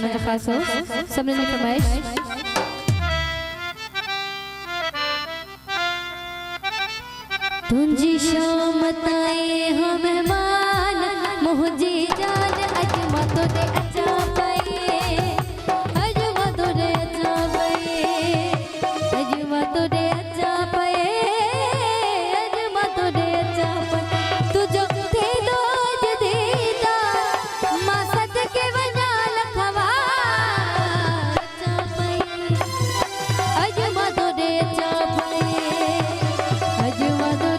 शायराना जो खास हो सबने ने फरमाइश तुंजी शाम ताए हो मेहमान मुझे जान अजमा तो दे अच्छा पाए अजमा तो दे अच्छा पाए अजमा तो दे अच्छा पाए अजमा तो दे अच्छा पाए तू जो थे दो जदीदा मां सद के वना लखवा अच्छा पाए अजमा तो दे अच्छा पाए अजमा तो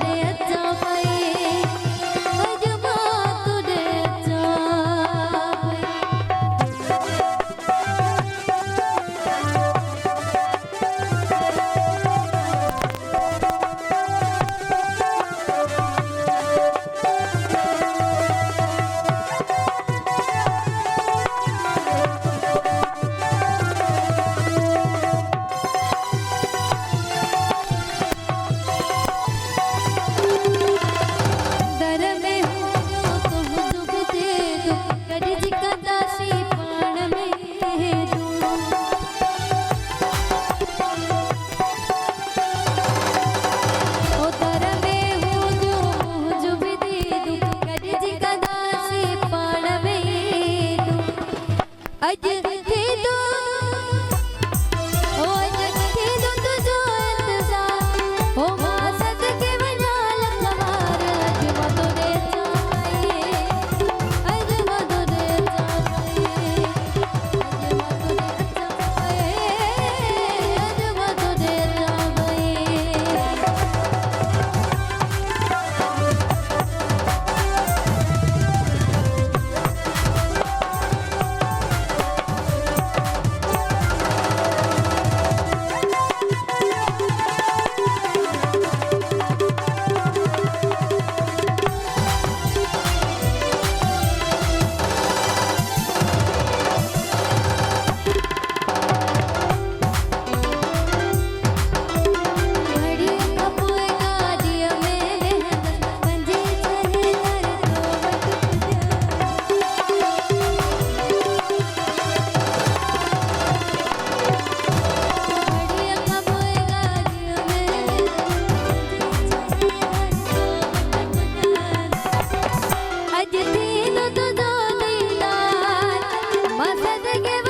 मसद के